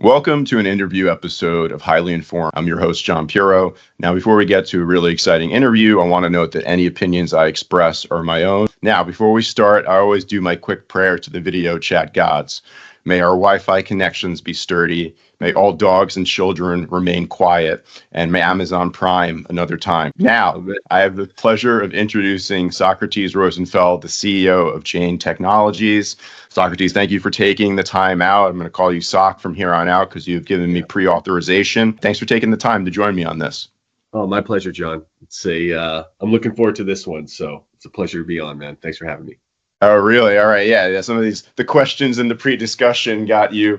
Welcome to an interview episode of Highly Informed. I'm your host, John Puro. Now, before we get to a really exciting interview, I want to note that any opinions I express are my own. Now, before we start, I always do my quick prayer to the video chat gods. May our Wi-Fi connections be sturdy. May all dogs and children remain quiet. And may Amazon Prime another time. Now, I have the pleasure of introducing Socrates Rosenfeld, the CEO of Chain Technologies. Socrates, thank you for taking the time out. I'm going to call you Soc from here on out because you've given me pre-authorization. Thanks for taking the time to join me on this. Oh, my pleasure, John. I'm looking forward to this one. So it's a pleasure to be on, man. Thanks for having me. Oh, really? All right. Yeah. Some of the questions in the pre-discussion got you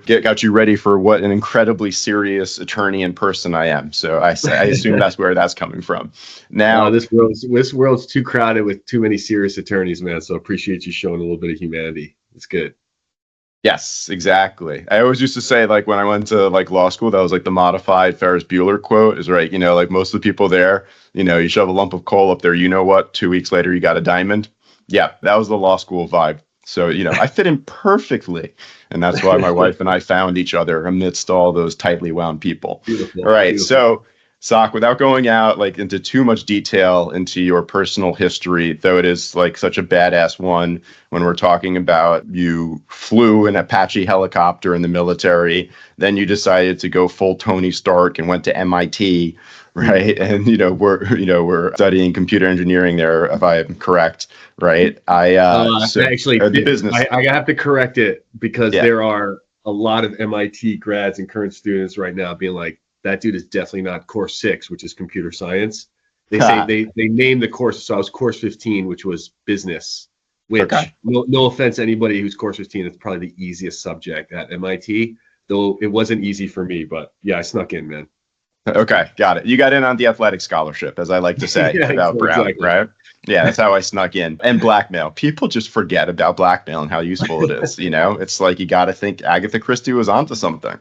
ready for what an incredibly serious attorney and person I am. So I assume that's where that's coming from. Now, this world's too crowded with too many serious attorneys, man. So appreciate you showing a little bit of humanity. It's good. Yes, exactly. I always used to say, like, when I went to law school, that was the modified Ferris Bueller quote is right. Most of the people there, you shove a lump of coal up there, 2 weeks later, you got a diamond. Yeah, that was the law school vibe. So, I fit in perfectly. And that's why my wife and I found each other amidst all those tightly wound people. Beautiful. All right. Beautiful. So, Soc, without going out into too much detail into your personal history, though it is such a badass one when we're talking about you flew an Apache helicopter in the military, then you decided to go full Tony Stark and went to MIT, right? And we're studying computer engineering there, if I am correct, right? The business. I have to correct it because there are a lot of MIT grads and current students right now being like, that dude is definitely not course 6, which is computer science. They say they named the course. So I was course 15, which was business, which no offense to anybody who's course 15, it's probably the easiest subject at MIT, though it wasn't easy for me, but yeah, I snuck in, man. Okay, got it. You got in on the athletic scholarship, as I like to say about Brown, exactly. Right? Yeah, that's how I snuck in. And blackmail. People just forget about blackmail and how useful it is. It's like you got to think Agatha Christie was onto something.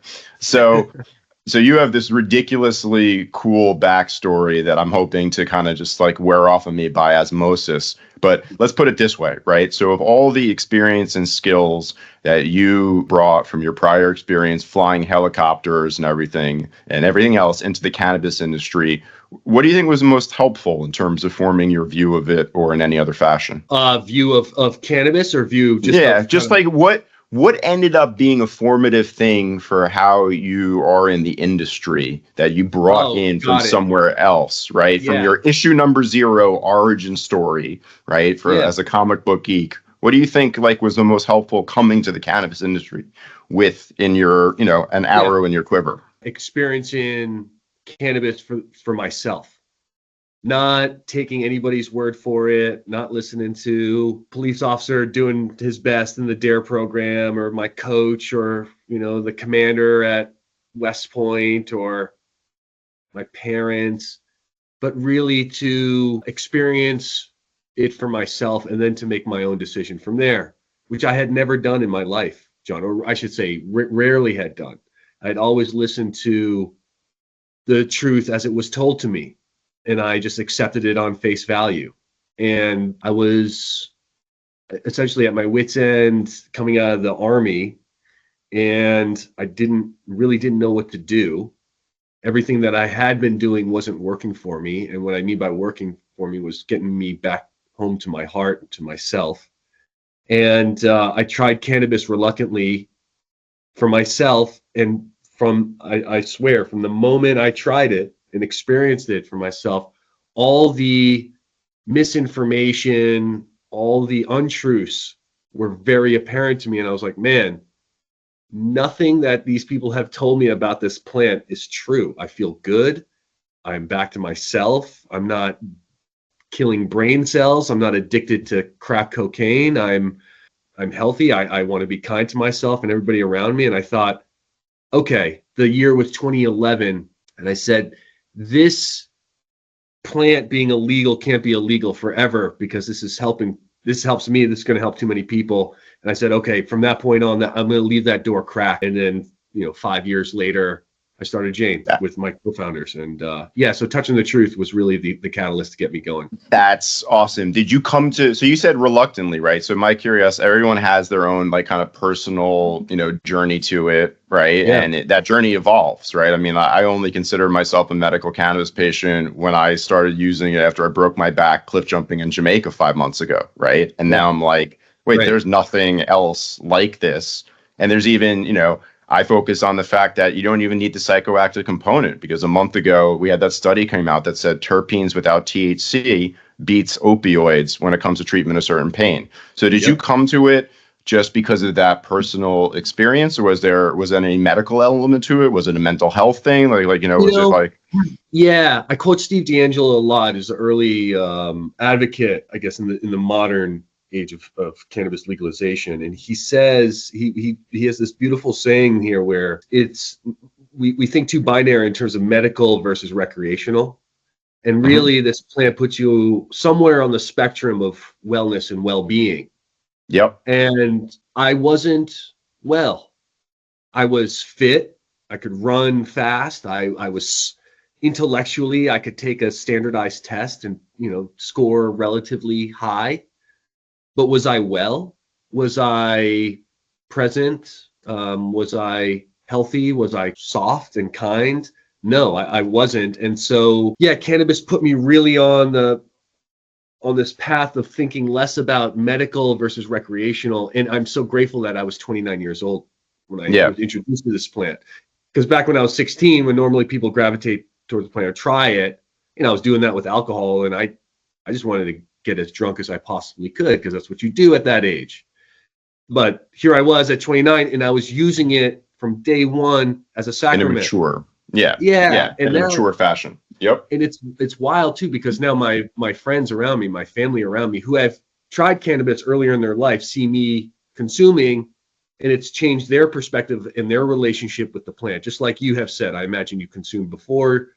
So you have this ridiculously cool backstory that I'm hoping to kind of just wear off of me by osmosis. But let's put it this way, right? So of all the experience and skills that you brought from your prior experience flying helicopters and everything else into the cannabis industry, what do you think was the most helpful in terms of forming your view of it or in any other fashion? View of cannabis or view just what ended up being a formative thing for how you are in the industry that you brought in from somewhere else, right? Yeah. From your issue number 0 origin story, right? As a comic book geek, what do you think was the most helpful coming to the cannabis industry with in your, an arrow in your quiver? Experiencing cannabis for myself. Not taking anybody's word for it, not listening to police officer doing his best in the DARE program or my coach or, the commander at West Point or my parents, but really to experience it for myself and then to make my own decision from there, which I had never done in my life, John, or I should say rarely had done. I'd always listened to the truth as it was told to me. And I just accepted it on face value. And I was essentially at my wit's end coming out of the Army, and I didn't know what to do. Everything that I had been doing wasn't working for me. And what I mean by working for me was getting me back home to my heart, to myself. And I tried cannabis reluctantly for myself. And I swear, from the moment I tried it, and experienced it for myself, all the misinformation, all the untruths were very apparent to me. And I was like, man, nothing that these people have told me about this plant is true. I feel good. I'm back to myself. I'm not killing brain cells. I'm not addicted to crack cocaine. I'm healthy. I want to be kind to myself and everybody around me. And I thought, okay, the year was 2011. And I said, this plant being illegal can't be illegal forever because this helps me. This is going to help too many people. And I said, okay, from that point on, I'm going to leave that door cracked. And then, 5 years later, I started Jane with my co-founders. And so Touching the Truth was really the catalyst to get me going. That's awesome. Did you come to, so you said reluctantly, right? So my curiosity, everyone has their own kind of personal, journey to it. right? Yeah. And that journey evolves, right? I mean, I only consider myself a medical cannabis patient when I started using it after I broke my back cliff jumping in Jamaica 5 months ago, right? And now I'm like, wait, Right. there's nothing else like this. And there's even, I focus on the fact that you don't even need the psychoactive component, because a month ago we had that study came out that said terpenes without THC beats opioids when it comes to treatment of certain pain. So did you come to it just because of that personal experience, or was there any medical element to it? Was it a mental health thing? Was it like? Yeah, I quote Steve D'Angelo a lot as the early advocate, I guess, in the modern age of cannabis legalization. And he says he has this beautiful saying here where we think too binary in terms of medical versus recreational. And really, this plant puts you somewhere on the spectrum of wellness and well-being. Yep. And I wasn't well. I was fit. I could run fast. I was intellectually, I could take a standardized test and, score relatively high. But was I well? Was I present? Was I healthy? Was I soft and kind? No, I wasn't. And so, yeah, cannabis put me really on this path of thinking less about medical versus recreational. And I'm so grateful that I was 29 years old when I was introduced to this plant. Because back when I was 16, when normally people gravitate towards the plant or try it, I was doing that with alcohol, and I just wanted to get as drunk as I possibly could, because that's what you do at that age. But here I was at 29, and I was using it from day one as a sacrament. In a mature, yeah, and in a mature fashion. Yep. And it's wild too, because now my friends around me, my family around me, who have tried cannabis earlier in their life, see me consuming, and it's changed their perspective and their relationship with the plant. Just like you have said, I imagine you consumed before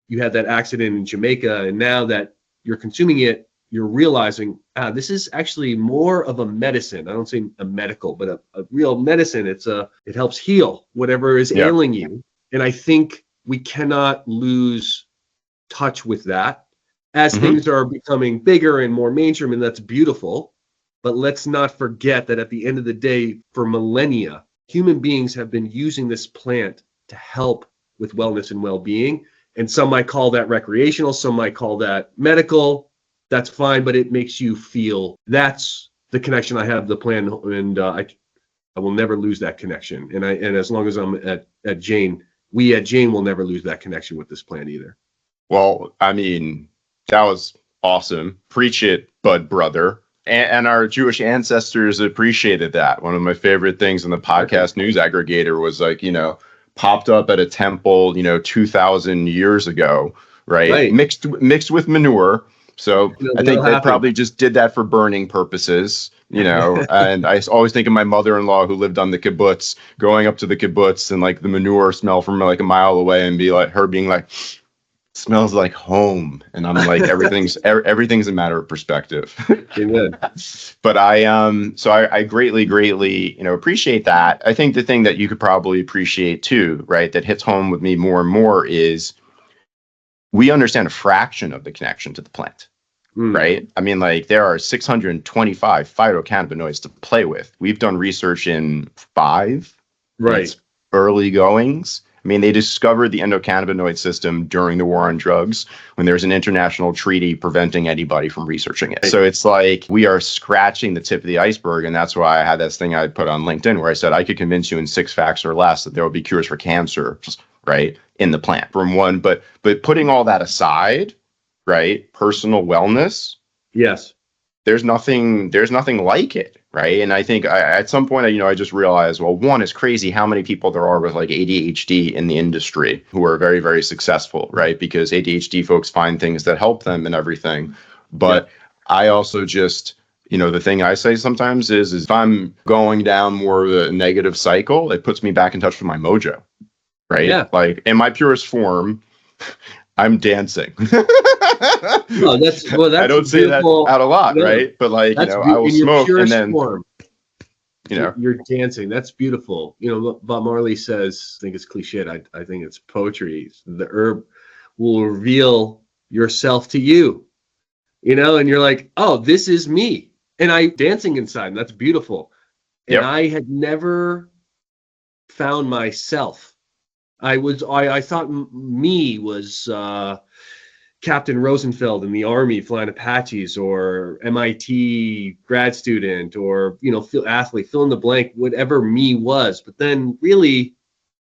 you had that accident in Jamaica, and now that you're consuming it, you're realizing, this is actually more of a medicine. I don't say a medical, but a real medicine. It helps heal whatever is ailing you. And I think we cannot lose touch with that as things are becoming bigger and more mainstream, and that's beautiful. But let's not forget that at the end of the day, for millennia, human beings have been using this plant to help with wellness and well-being. And some might call that recreational, some might call that medical. That's fine, but it makes you feel. That's the connection I have to the plant, and I will never lose that connection. And as long as I'm at Jane, we at Jane will never lose that connection with this plant either. Well, I mean, that was awesome. Preach it, bud brother. And our Jewish ancestors appreciated that. One of my favorite things in the podcast news aggregator was popped up at a temple, 2,000 years ago, right? Mixed with manure. So I think they probably just did that for burning purposes, and I always think of my mother-in-law who lived on the kibbutz, going up to the kibbutz and the manure smell from a mile away, and being like, smells like home. And I'm like, everything's a matter of perspective. Amen. But I greatly, appreciate that. I think the thing that you could probably appreciate too, right, that hits home with me more and more is we understand a fraction of the connection to the plant, right? I mean, there are 625 phytocannabinoids to play with. We've done research in 5 early goings. I mean, they discovered the endocannabinoid system during the war on drugs, when there was an international treaty preventing anybody from researching it. So it's we are scratching the tip of the iceberg. And that's why I had this thing I put on LinkedIn where I said I could convince you in 6 facts or less that there will be cures for cancer, right, in the plant from one. But putting all that aside, right, personal wellness. Yes. There's nothing like it, right? And I think at some point, I just realized, well, one, is crazy how many people there are with ADHD in the industry who are very, very successful, right? Because ADHD folks find things that help them and everything. But I also just, the thing I say sometimes is if I'm going down more of a negative cycle, it puts me back in touch with my mojo, right? Yeah. In my purest form, I'm dancing. That's I don't say that out a lot, right? But I will smoke and then form. You're dancing. That's beautiful. Bob Marley says, I think it's cliched. I think it's poetry. The herb will reveal yourself to you, and you're like, oh, this is me. And I dancing inside, and that's beautiful. And I had never found myself. I thought me was Captain Rosenfeld in the Army flying Apaches, or MIT grad student, or athlete, fill in the blank, whatever me was. But then really,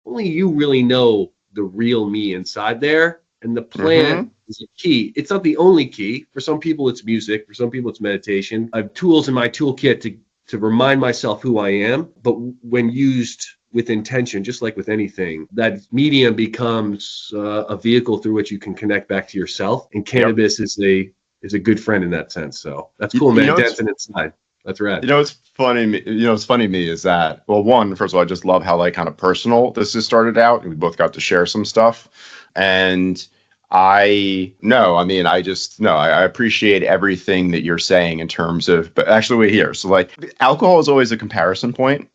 only you really know the real me inside there. And the plant is a key. It's not the only key. For some people, it's music. For some people, it's meditation. I have tools in my toolkit to remind myself who I am. But when used with intention, just like with anything, that medium becomes a vehicle through which you can connect back to yourself. And cannabis is a good friend in that sense. So that's cool, man. Dancing inside. That's rad. What's funny to me is that, well, one, first of all, I just love how kind of personal this has started out. We both got to share some stuff. And I appreciate everything that you're saying in terms of, but actually wait here. So alcohol is always a comparison point,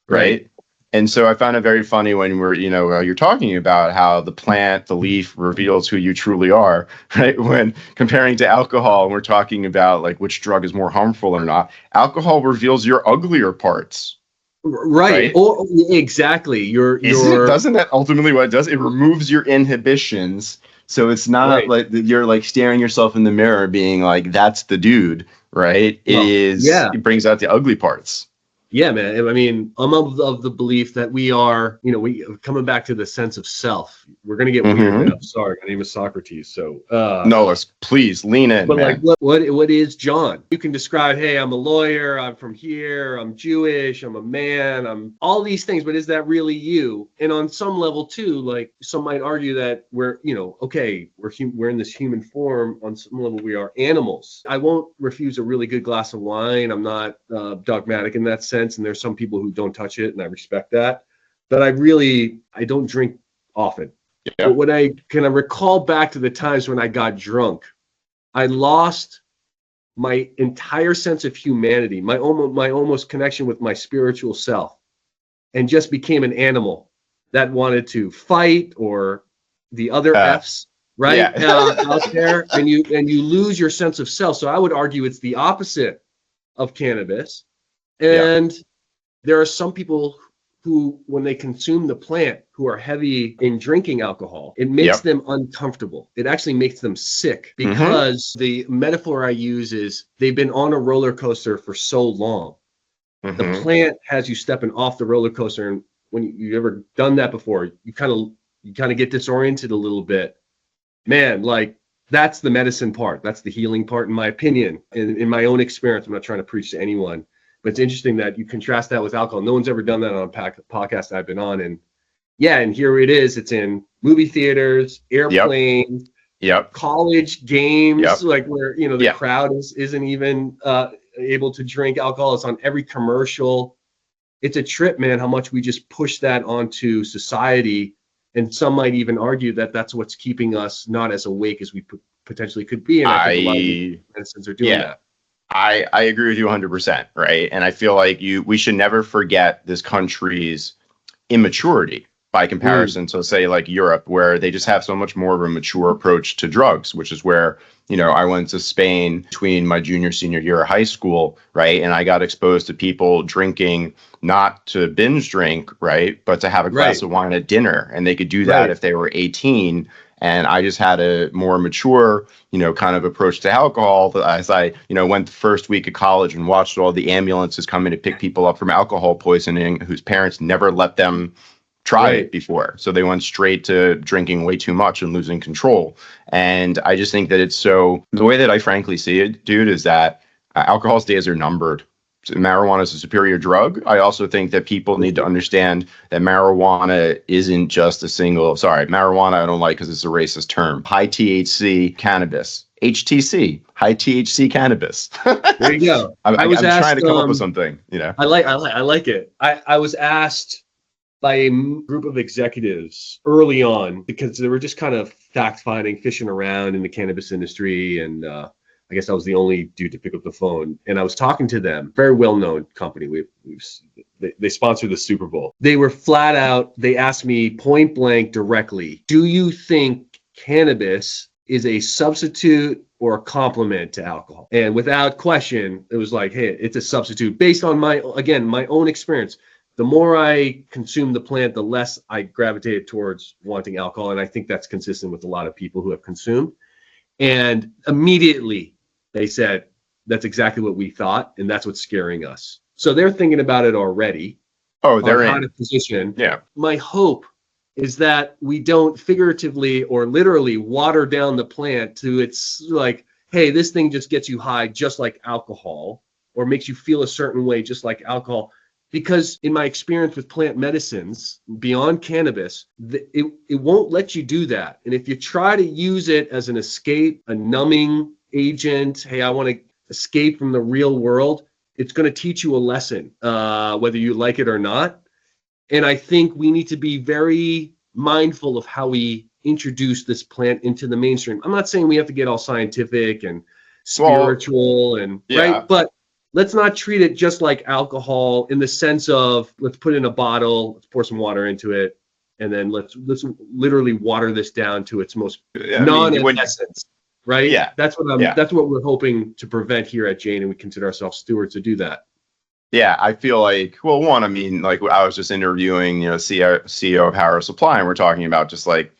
right? And so I found it very funny when you're talking about how the plant, the leaf reveals who you truly are, right? When comparing to alcohol, and we're talking about which drug is more harmful or not, alcohol reveals your uglier parts. Right. Or exactly. Doesn't that ultimately what it does? It removes your inhibitions. So it's not like you're staring yourself in the mirror being that's the dude, right? It brings out the ugly parts. Yeah, man. I mean, I'm of the belief that we are, we coming back to the sense of self. We're gonna get weird now. Sorry, my name is Socrates. So no, please lean in. But man. What is John? You can describe, hey, I'm a lawyer, I'm from here, I'm Jewish, I'm a man, I'm all these things, but is that really you? And on some level too, some might argue that we're, we're in this human form. On some level, we are animals. I won't refuse a really good glass of wine. I'm not dogmatic in that sense. And there's some people who don't touch it, and I respect that. But I don't drink often. Yeah. But when I recall back to the times when I got drunk, I lost my entire sense of humanity, my almost connection with my spiritual self, and just became an animal that wanted to fight, or the other F's, right? Out there, and you lose your sense of self. So I would argue it's the opposite of cannabis. And there are some people who, when they consume the plant, who are heavy in drinking alcohol, it makes them uncomfortable. It actually makes them sick, because the metaphor I use is they've been on a roller coaster for so long. The plant has you stepping off the roller coaster. And when you've ever done that before, you kind of get disoriented a little bit. Man, that's the medicine part. That's the healing part, in my opinion. In my own experience, I'm not trying to preach to anyone. But it's interesting that you contrast that with alcohol. No one's ever done that on a podcast I've been on. And here it is. It's in movie theaters, airplanes, college games, where, the crowd isn't even able to drink alcohol. It's on every commercial. It's a trip, man, how much we just push that onto society. And some might even argue that that's what's keeping us not as awake as we potentially could be. And I think a lot of medicines are doing that. I agree with you 100%, right? And I feel like we should never forget this country's immaturity by comparison to, say, Europe, where they just have so much more of a mature approach to drugs, which is where, I went to Spain between my senior year of high school, right? And I got exposed to people drinking, not to binge drink, right? But to have a glass of wine at dinner. And they could do that if they were 18. And I just had a more mature, kind of approach to alcohol. As I, went the first week of college and watched all the ambulances come in to pick people up from alcohol poisoning, whose parents never let them try it before. So they went straight to drinking way too much and losing control. And I just think that the way that I frankly see it, dude, is that alcohol's days are numbered. Marijuana is a superior drug. I also think that people need to understand that marijuana isn't just marijuana I don't like because it's a racist term. High THC cannabis. HTC, high THC cannabis. There you go. I'm trying to come up with something, I like it. I was asked by a group of executives early on, because they were just kind of fact-finding, fishing around in the cannabis industry, and I guess I was the only dude to pick up the phone. And I was talking to them, very well-known company. They sponsored the Super Bowl. They were flat out, they asked me point blank directly, do you think cannabis is a substitute or a complement to alcohol? And without question, it was hey, it's a substitute based on my own experience. the more I consume the plant, the less I gravitated towards wanting alcohol. And I think that's consistent with a lot of people who have consumed. And immediately they said, that's exactly what we thought. And that's what's scaring us. So they're thinking about it already. Oh, they're on how to position. Yeah. My hope is that we don't figuratively or literally water down the plant to it's like, hey, this thing just gets you high just like alcohol, or makes you feel a certain way just like alcohol. Because in my experience with plant medicines beyond cannabis, it won't let you do that. And if you try to use it as an escape, a numbing agent, hey, I want to escape from the real world, it's going to teach you a lesson, whether you like it or not. And I think we need to be very mindful of how we introduce this plant into the mainstream. I'm not saying we have to get all scientific and spiritual right, but let's not treat it just like alcohol in the sense of let's put it in a bottle, let's pour some water into it, and then let's literally water this down to its most non-essence. Right? Yeah. That's what we're hoping to prevent here at Jane, and we consider ourselves stewards to do that. Yeah, I feel like, well, one, I mean, like I was just interviewing, CEO of Power Supply, and we're talking about just like,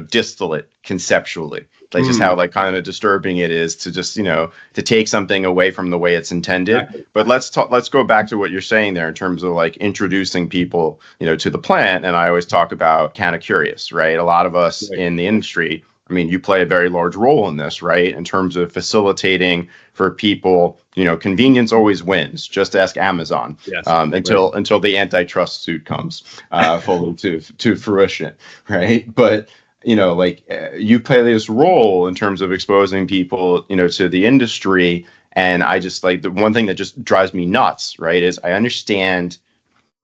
distillate conceptually, like just how like kind of disturbing it is to just, to take something away from the way it's intended. Exactly. But let's go back to what you're saying there in terms of like introducing people, to the plant. And I always talk about kind of curious, right? A lot of us in the industry, I mean, you play a very large role in this, right? In terms of facilitating for people, convenience always wins. Just ask Amazon. Yes, until the antitrust suit comes fully to fruition, right? But you play this role in terms of exposing people, to the industry, and I just like the one thing that just drives me nuts, right? Is I understand,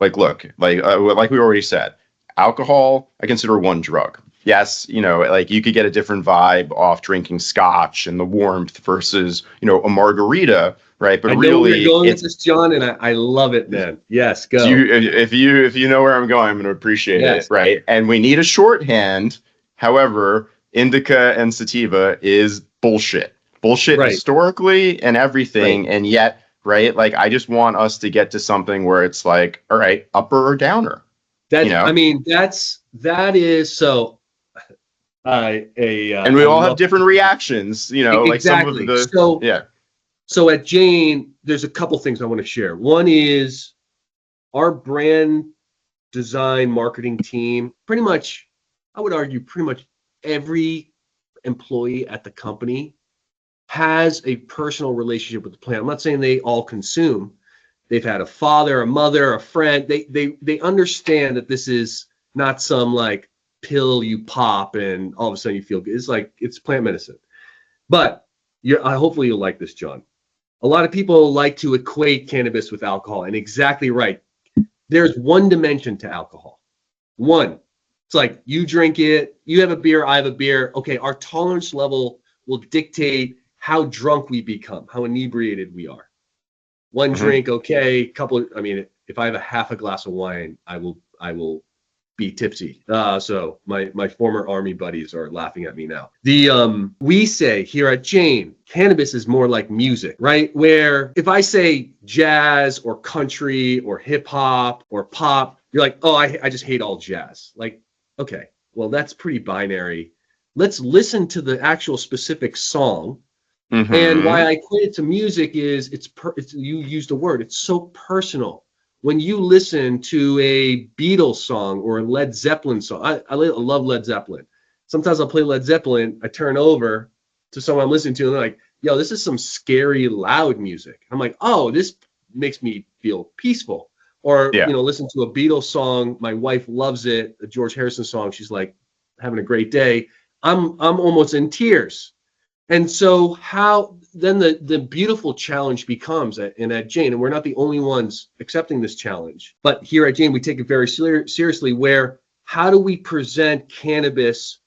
like, look, like we already said, alcohol I consider one drug. Yes, like you could get a different vibe off drinking scotch and the warmth versus, a margarita, right? But I know really, where you're going with this, John, and I love it, man. Yes, go. If you know where I'm going, I'm going to appreciate it, right? And we need a shorthand. However, indica and sativa is bullshit historically and everything, and yet, right? Like I just want us to get to something where it's like, all right, upper or downer. I mean, that is so. And we all have different reactions, exactly. like some of the So at Jane, there's a couple things I want to share. One is our brand design marketing team, pretty much, I would argue pretty much every employee at the company has a personal relationship with the plant. I'm not saying they all consume. They've had a father, a mother, a friend. They understand that this is not some like pill you pop and all of a sudden you feel good. It's like, it's plant medicine. But hopefully you'll like this, John. A lot of people like to equate cannabis with alcohol, and exactly right. There's one dimension to alcohol. One, it's like you drink it, you have a beer, I have a beer. Okay, our tolerance level will dictate how drunk we become, how inebriated we are. One drink, okay, if I have a half a glass of wine, I will be tipsy. So my former army buddies are laughing at me now. We say here at Jane, cannabis is more like music, right? Where if I say jazz or country or hip hop or pop, you're like, oh, I just hate all jazz. Like, okay, well, that's pretty binary. Let's listen to the actual specific song. And why I equate it to music is you used a word, it's so personal. When you listen to a Beatles song or a Led Zeppelin song, I love Led Zeppelin. Sometimes I'll play Led Zeppelin, I turn over to someone I'm listening to, and they're like, yo, this is some scary, loud music. I'm like, oh, this makes me feel peaceful. Or, listen to a Beatles song, my wife loves it, a George Harrison song, she's like having a great day. I'm almost in tears. And so how then the beautiful challenge becomes at Jane, and we're not the only ones accepting this challenge, but here at Jane, we take it very seriously, where how do we present cannabis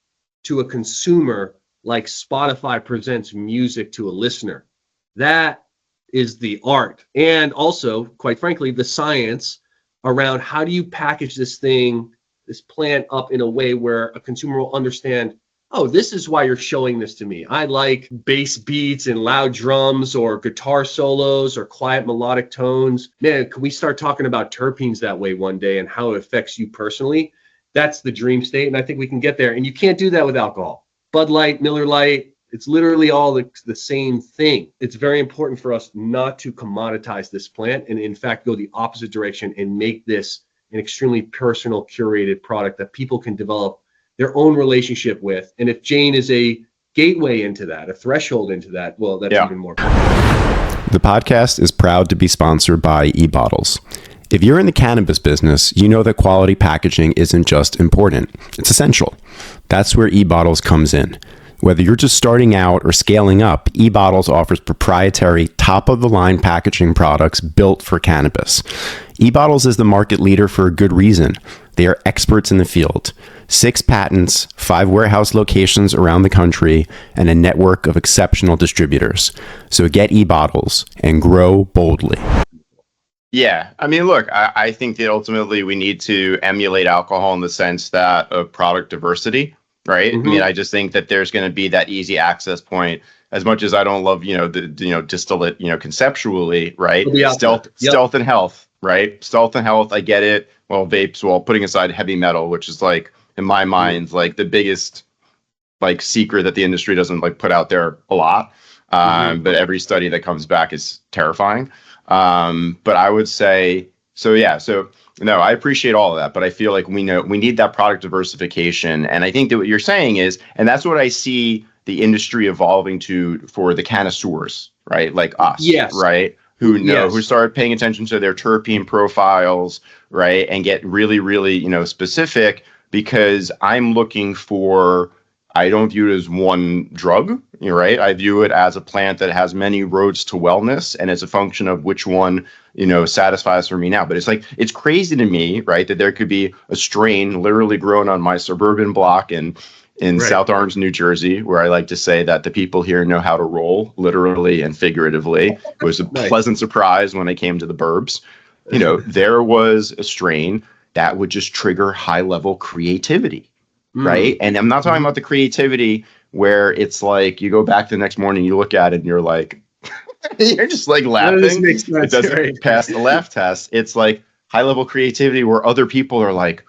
to a consumer like Spotify presents music to a listener? That is the art. And also, quite frankly, the science around how do you package this plant up in a way where a consumer will understand, oh, this is why you're showing this to me. I like bass beats and loud drums or guitar solos or quiet melodic tones. Man, can we start talking about terpenes that way one day and how it affects you personally? That's the dream state, and I think we can get there. And you can't do that with alcohol. Bud Light, Miller Lite, it's literally all the same thing. It's very important for us not to commoditize this plant and, in fact, go the opposite direction and make this an extremely personal, curated product that people can develop their own relationship with. And if Jane is a gateway into that, a threshold into that, well, that's even more fun. The podcast is proud to be sponsored by eBottles. If you're in the cannabis business, you know that quality packaging isn't just important, it's essential. That's where eBottles comes in. Whether you're just starting out or scaling up, eBottles offers proprietary, top-of-the-line packaging products built for cannabis. eBottles is the market leader for a good reason. They are experts in the field. 6 patents, 5 warehouse locations around the country, and a network of exceptional distributors. So get eBottles and grow boldly. Yeah. I mean, look, I think that ultimately we need to emulate alcohol in the sense that of product diversity, right? I mean, I just think that there's going to be that easy access point. As much as I don't love, distillate, conceptually, right? Stealth and health, right? Stealth and health, I get it. Well, vapes, putting aside heavy metal, which is like, in my mind, like the biggest like secret that the industry doesn't like put out there a lot. But every study that comes back is terrifying. But I would say, no, I appreciate all of that, but I feel like we need that product diversification. And I think that what you're saying is, and that's what I see the industry evolving to for the connoisseurs, right? Like us, right? Who start paying attention to their terpene profiles, right? And get really, really, specific, because I'm looking for, I don't view it as one drug, right? I view it as a plant that has many roads to wellness, and it's a function of which one, satisfies for me now. But it's crazy to me, right, that there could be a strain literally grown on my suburban block in South Orange, New Jersey, where I like to say that the people here know how to roll, literally and figuratively. It was a pleasant surprise when I came to the burbs. There was a strain that would just trigger high-level creativity. Right. And I'm not talking about the creativity where it's like you go back the next morning, you look at it and you're like, you're just like laughing. It doesn't pass the laugh test. It's like high level creativity where other people are like,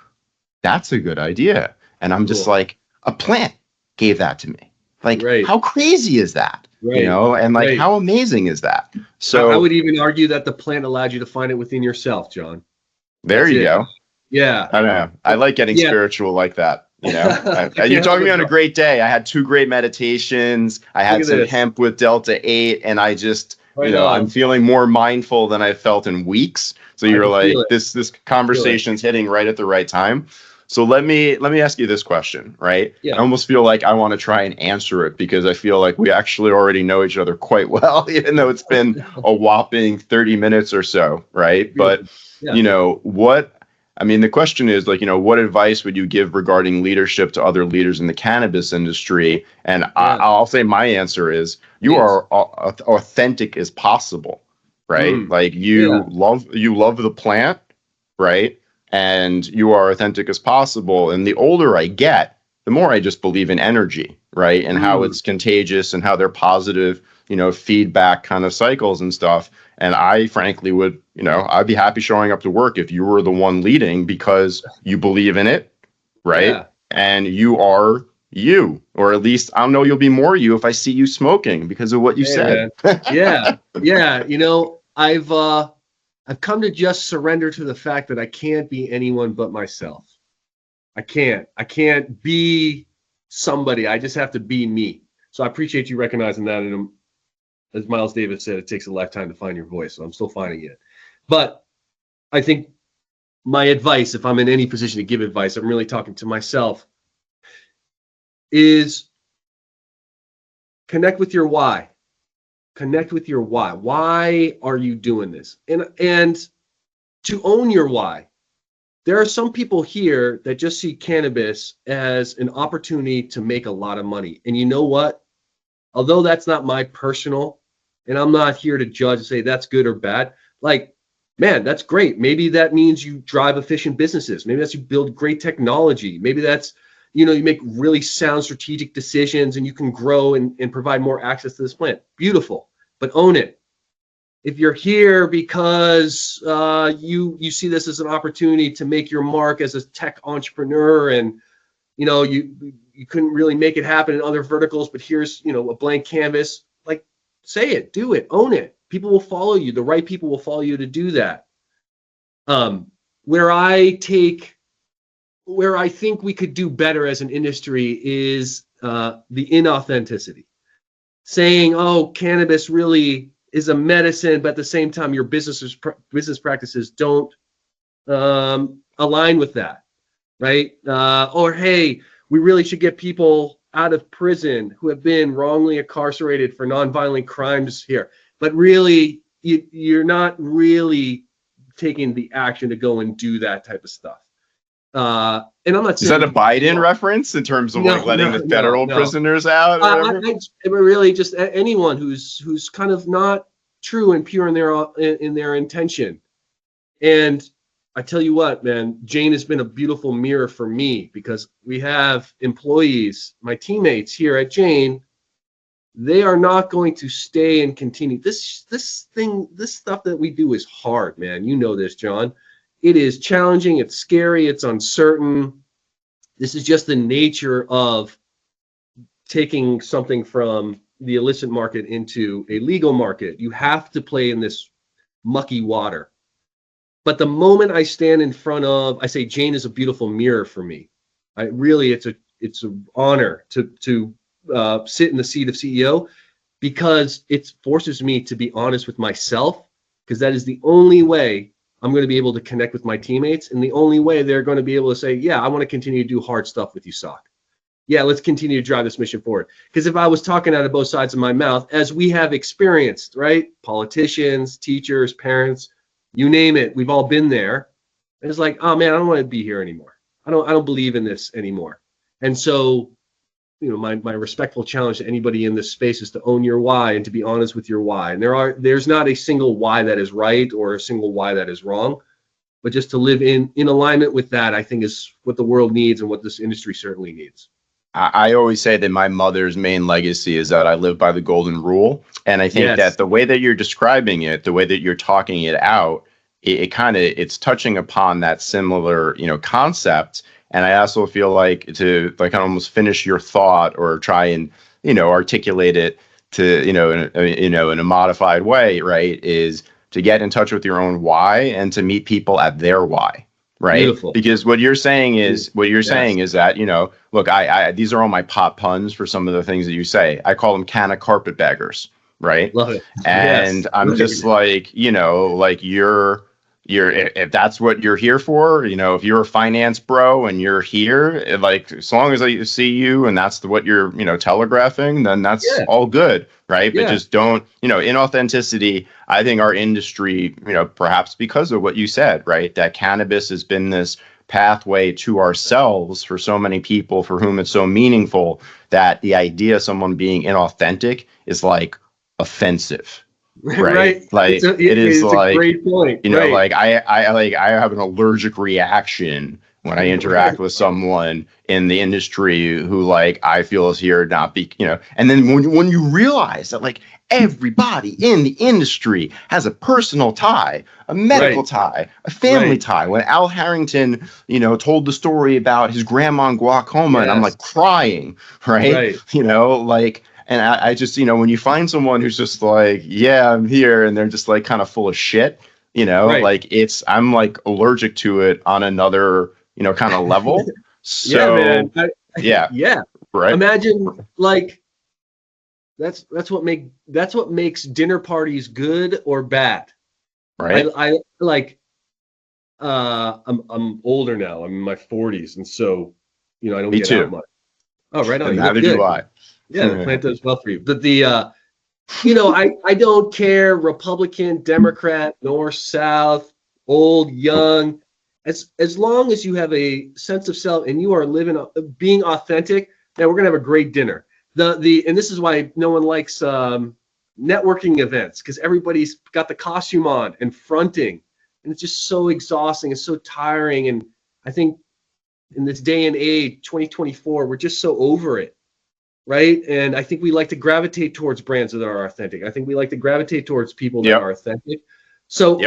that's a good idea. And I'm just like, a plant gave that to me. Like, how crazy is that? And like, how amazing is that? So I would even argue that the plant allowed you to find it within yourself, John. There you go. Yeah. I know. I like getting spiritual like that. You're talking me on a great day. I had 2 great meditations. I had some hemp with Delta 8, and I just, I'm feeling more mindful than I felt in weeks. So you're like, this conversation's hitting right at the right time. So let me ask you this question, right? Yeah. I almost feel like I want to try and answer it because I feel like we actually already know each other quite well, even though it's been a whopping 30 minutes or so, right? But, the question is what advice would you give regarding leadership to other leaders in the cannabis industry? And I'll say my answer is you are authentic as possible, right? Like you love the plant, right? And you are authentic as possible. And the older I get, the more I just believe in energy, right? And how it's contagious and how they're positive, feedback kind of cycles and stuff. And I frankly would, I'd be happy showing up to work if you were the one leading because you believe in it, right? Yeah. And you are you, or at least I'll know you'll be more you if I see you smoking because of what you said. Yeah. I've come to just surrender to the fact that I can't be anyone but myself. I can't be somebody. I just have to be me. So I appreciate you recognizing that. And as Miles Davis said, it takes a lifetime to find your voice. So I'm still finding it. But I think my advice, if I'm in any position to give advice, I'm really talking to myself, is connect with your why. Connect with your why. Why are you doing this? And to own your why. There are some people here that just see cannabis as an opportunity to make a lot of money. And you know what? Although that's not my personal, and I'm not here to judge and say that's good or bad. Like, man, that's great. Maybe that means you drive efficient businesses. Maybe that's you build great technology. Maybe that's, you make really sound strategic decisions and you can grow and provide more access to this plant. Beautiful, but own it. If you're here because you see this as an opportunity to make your mark as a tech entrepreneur, and you couldn't really make it happen in other verticals, but here's a blank canvas, like, say it, do it, own it. People will follow you. The right people will follow you to do that. Where I think we could do better as an industry is the inauthenticity. Saying, oh, cannabis really is a medicine, but at the same time, your business practices don't align with that, right? Or, hey, we really should get people out of prison who have been wrongly incarcerated for nonviolent crimes here. But really, you're not really taking the action to go and do that type of stuff. And I'm not saying, is that a Biden reference in terms of letting the federal prisoners out? I really just anyone who's kind of not true and pure in their intention. And I tell you what, man, Jane has been a beautiful mirror for me, because we have employees, my teammates here at Jane. They are not going to stay and continue. This stuff that we do is hard, man. You know this, John. It is challenging. It's scary. It's uncertain. This is just the nature of taking something from the illicit market into a legal market. You have to play in this mucky water. But the moment I stand in front of, I say, Jane is a beautiful mirror for me. It's an honor to sit in the seat of CEO, because it forces me to be honest with myself, because that is the only way I'm going to be able to connect with my teammates, and the only way they're going to be able to say, yeah, I want to continue to do hard stuff with you, Sock. Yeah, let's continue to drive this mission forward. Because if I was talking out of both sides of my mouth, as we have experienced, right? Politicians, teachers, parents, you name it, we've all been there. And it's like, oh man, I don't want to be here anymore. I don't believe in this anymore. And so, my respectful challenge to anybody in this space is to own your why and to be honest with your why. And there's not a single why that is right or a single why that is wrong, but just to live in alignment with that, I think, is what the world needs and what this industry certainly needs. I always say that my mother's main legacy is that I live by the golden rule. And I think that the way that you're describing it, the way that you're talking it out, it's touching upon that similar, concept. And I also feel like to almost finish your thought or try and, articulate it to, in a modified way, right, is to get in touch with your own why and to meet people at their why. Right. Beautiful. Because what you're saying is that, look, I these are all my pop puns for some of the things that you say. I call them can of carpetbaggers. Right. Love it. And I'm just like, you're if that's what you're here for, if you're a finance bro and you're here, like, as long as I see you and that's what you're, telegraphing, then that's all good. Right. But just don't, inauthenticity. I think our industry, perhaps because of what you said, right, that cannabis has been this pathway to ourselves for so many people for whom it's so meaningful that the idea of someone being inauthentic is like offensive. Right. Like it is like a great point. Like I have an allergic reaction when I interact with someone in the industry who, like, I feel is here not be, and then when you realize that, like, everybody in the industry has a personal tie, a medical tie, a family tie. When Al Harrington, told the story about his grandma and glaucoma, and I'm like crying, right? And I just, when you find someone who's just like, yeah, I'm here, and they're just like kind of full of shit, like I'm like allergic to it on another, kind of level. So, yeah, man. Right. Imagine, like, that's what makes dinner parties good or bad. Right. I'm older now. I'm in my 40s, and so, I don't Me get too. out much. Oh, right on. Neither do I. Yeah, the plant does well for you. But I don't care, Republican, Democrat, North, South, old, young, as long as you have a sense of self and you are being authentic, now we're gonna have a great dinner. And this is why no one likes networking events, because everybody's got the costume on and fronting, and it's just so exhausting. It's so tiring, and I think in this day and age, 2024, we're just so over it, right? And I think we like to gravitate towards brands that are authentic. I think we like to gravitate towards people that are authentic. So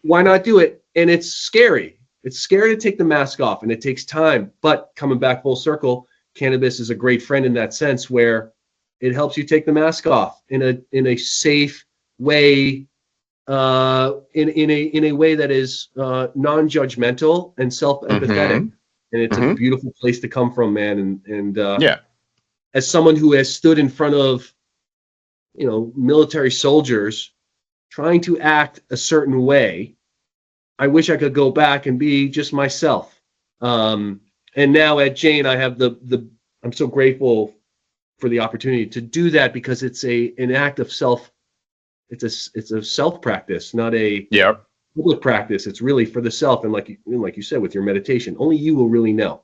why not do it? And it's scary. It's scary to take the mask off, and it takes time. But coming back full circle, cannabis is a great friend in that sense, where it helps you take the mask off in a safe way, in a way that is non-judgmental and self-empathetic. And it's a beautiful place to come from, man. And as someone who has stood in front of, military soldiers trying to act a certain way, I wish I could go back and be just myself. And now at Jane, I have I'm so grateful for the opportunity to do that, because it's an act of self. It's a self practice, not a public practice. It's really for the self. And like you said, with your meditation, only you will really know.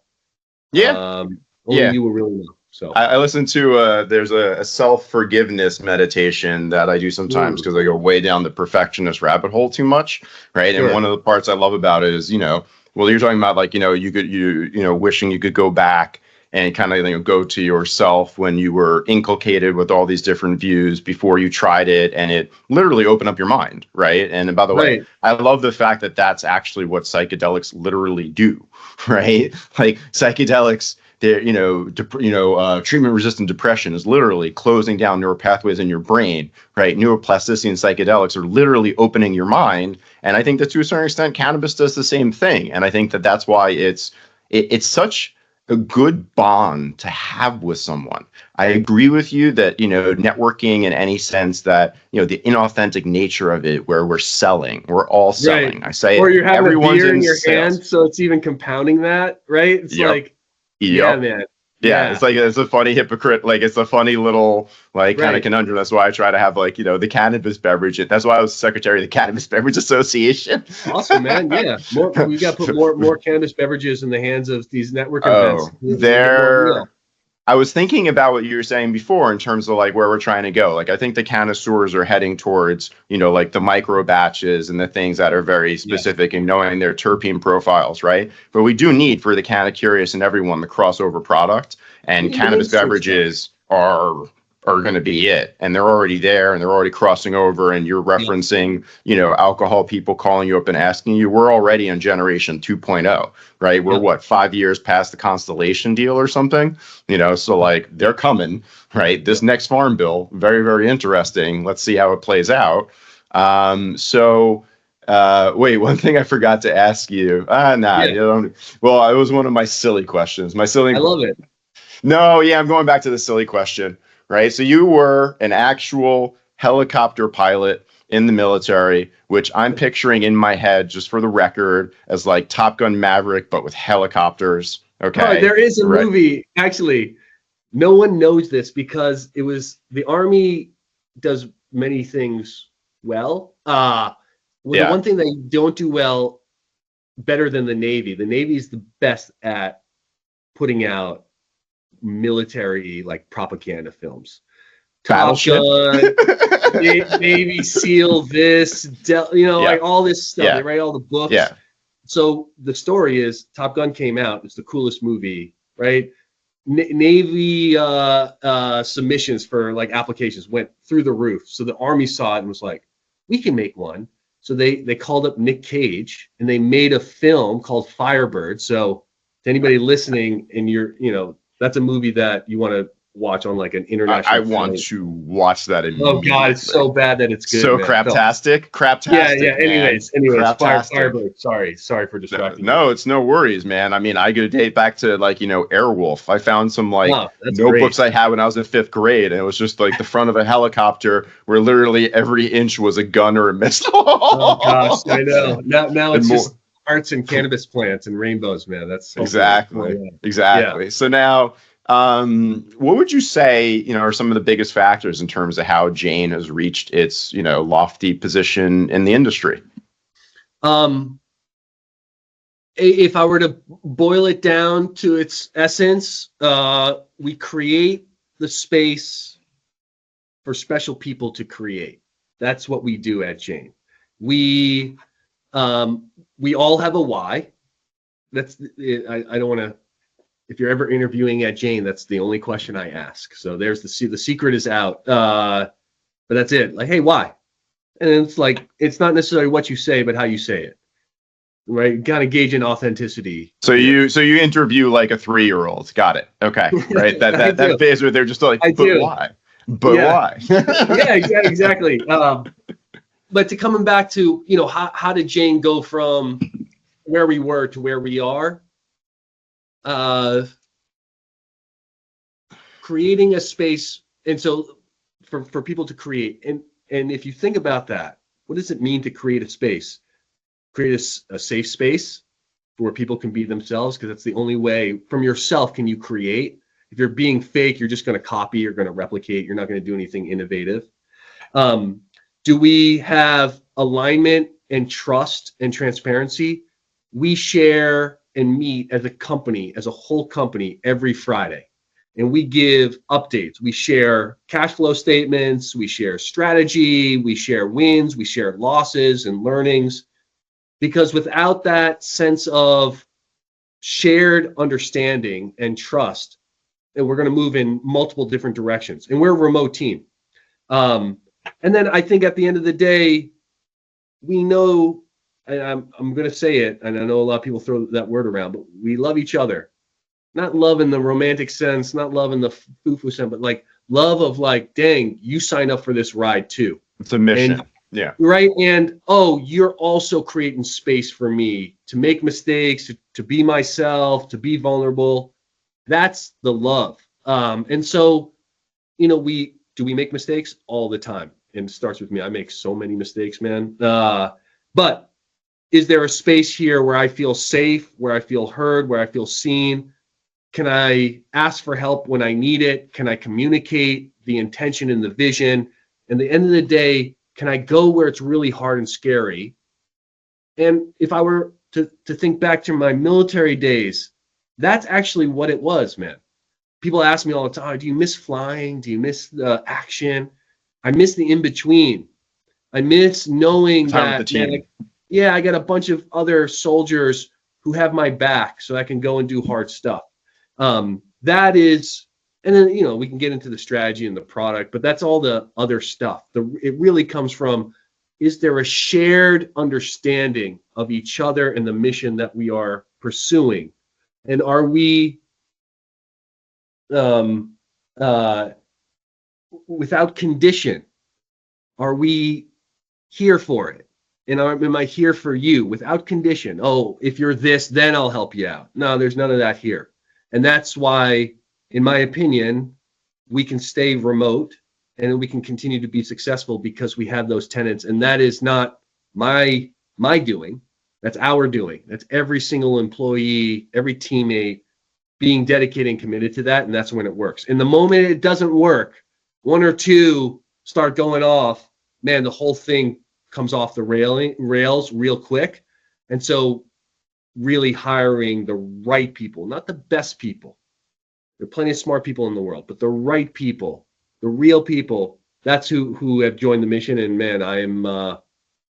Only you will really know. So I listen to there's a self-forgiveness meditation that I do sometimes, because I go way down the perfectionist rabbit hole too much, right? And one of the parts I love about it is, you're talking about like, wishing you could go back and kind of go to yourself when you were inculcated with all these different views before you tried it, and it literally opened up your mind, right? And by the way, I love the fact that that's actually what psychedelics literally do, right? Like psychedelics, treatment-resistant depression is literally closing down neural pathways in your brain, right? Neuroplasticity and psychedelics are literally opening your mind, and I think that to a certain extent, cannabis does the same thing. And I think that that's why it's such a good bond to have with someone. I agree with you that, networking in any sense that, the inauthentic nature of it, where we're all selling. I say, or you're having a beer in your hand, so it's even compounding that, right? It's like, yeah, man. Yeah, it's like it's a funny hypocrite, like it's a funny little kind of conundrum. That's why I try to have the cannabis beverage. That's why I was secretary of the Cannabis Beverage Association. Awesome, man. Yeah, we got to put more cannabis beverages in the hands of these network events. I was thinking about what you were saying before in terms of where we're trying to go. I think the connoisseurs are heading towards, the micro batches and the things that are very specific and knowing their terpene profiles, right? But we do need for the canna curious and everyone the crossover product, and cannabis beverages are going to be it. And they're already there, and they're already crossing over, and you're referencing, alcohol people calling you up and asking you. We're already on generation 2.0, right? We're 5 years past the Constellation deal or something, so they're coming, right? This next farm bill, very, very interesting. Let's see how it plays out. Wait, one thing I forgot to ask you. Well, it was one of my silly questions. I love it. No, I'm going back to the silly question. Right. So you were an actual helicopter pilot in the military, which I'm picturing in my head, just for the record, as Top Gun Maverick, but with helicopters. Okay. There is a movie. Actually, no one knows this because the Army does many things well. The one thing they don't do well better than the Navy. The Navy is the best at putting out military propaganda films. Top Gun, Navy SEAL, all this stuff. They write all the books. So the story is Top Gun came out. It's the coolest movie, right? Navy submissions for applications went through the roof. So the Army saw it and was like, we can make one. So they called up Nick Cage and they made a film called Firebird. So to anybody listening, and that's a movie that you want to watch on an international. I want to watch that immediately. Oh God, it's so bad that it's good. So craptastic. Yeah. Anyways, Firebird. Sorry for distracting. No, it's no worries, man. I mean, I could date back to Airwolf. I found some notebooks great. I had when I was in 5th grade, and it was just the front of a helicopter where literally every inch was a gun or a missile. Oh gosh, I know. Now it's just arts and cannabis plants and rainbows, man. That's so exactly. Cool. Exactly. Yeah. So now, what would you say, are some of the biggest factors in terms of how Jane has reached its, lofty position in the industry? If I were to boil it down to its essence, we create the space for special people to create. That's what we do at Jane. We all have a why. that's I don't want to. If you're ever interviewing at Jane, that's the only question I ask. So there's the secret is out. But that's it. Like, hey, why? And it's like, it's not necessarily what you say, but how you say it. Right? Kind of gauging authenticity. So you interview like a 3-year-old. Got it. Okay. Right. That phase where they're just like, why? But why? Yeah, exactly. But to coming back to, how did Jane go from where we were to where we are? Creating a space. And so for people to create, and if you think about that, what does it mean to create a space? Create a safe space where people can be themselves, because that's the only way from yourself can you create. If you're being fake, you're just going to copy, you're going to replicate, you're not going to do anything innovative. Do we have alignment and trust and transparency? We share and meet as a company, as a whole company, every Friday. And we give updates. We share cash flow statements. We share strategy. We share wins. We share losses and learnings. Because without that sense of shared understanding and trust, and we're going to move in multiple different directions. And we're a remote team. And then I think at the end of the day, we know, and I'm going to say it, and I know a lot of people throw that word around, but we love each other. Not love in the romantic sense, not love in the foo-foo sense, but like love of like, dang, you signed up for this ride too. It's a mission. And, yeah. Right. And, you're also creating space for me to make mistakes, to be myself, to be vulnerable. That's the love. And so, we make mistakes all the time. And it starts with me. I make so many mistakes, man. But is there a space here where I feel safe, where I feel heard, where I feel seen? Can I ask for help when I need it? Can I communicate the intention and the vision? And at the end of the day, can I go where it's really hard and scary? And if I were to think back to my military days, that's actually what it was, man. People ask me all the time, do you miss flying? Do you miss the action? I miss the in-between. I miss knowing that, man, I got a bunch of other soldiers who have my back so I can go and do hard stuff. That is, and then, we can get into the strategy and the product, but that's all the other stuff. It really comes from, is there a shared understanding of each other and the mission that we are pursuing? And are we, without condition, are we here for it? And am I here for you without condition? If you're this, then I'll help you out. No, there's none of that here. And that's why, in my opinion, we can stay remote and we can continue to be successful because we have those tenets. And that is not my doing. That's our doing. That's every single employee, every teammate being dedicated and committed to that. And that's when it works. And the moment it doesn't work, one or two start going off, man, the whole thing comes off the rails real quick. And so really hiring the right people, not the best people. There are plenty of smart people in the world, but the right people, the real people, that's who have joined the mission. And man,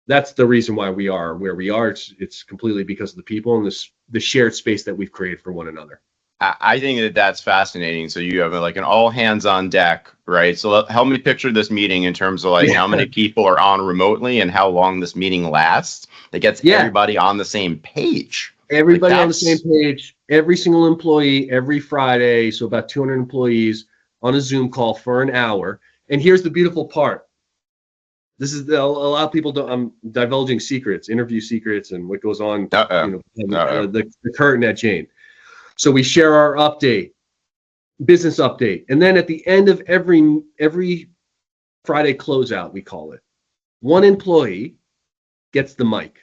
that's the reason why we are where we are. It's completely because of the people and the shared space that we've created for one another. I think that's fascinating. So you have like an all hands on deck, right? So help me picture this meeting in terms of like how many people are on remotely and how long this meeting lasts. That gets everybody on the same page. Everybody on the same page, every single employee, every Friday. So about 200 employees on a Zoom call for an hour. And here's the beautiful part. This is a lot of people don't. I'm divulging secrets, interview secrets, and what goes on. The curtain at Jane. So we share our update, business update, and then at the end of every Friday closeout, we call it, one employee gets the mic.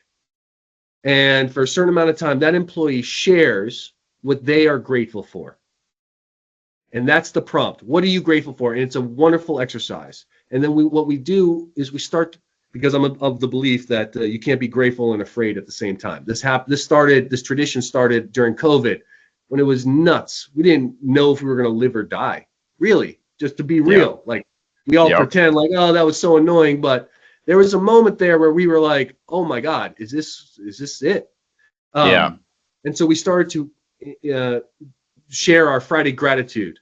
And for a certain amount of time, that employee shares what they are grateful for. And that's the prompt. What are you grateful for? And it's a wonderful exercise. And then what we do is we start, because I'm of the belief that you can't be grateful and afraid at the same time. This tradition started during COVID when it was nuts. We didn't know if we were going to live or die. Really, just to be real. Like we all pretend like, oh, that was so annoying. But there was a moment there where we were like, oh my God, is this it? And so we started to share our Friday gratitude.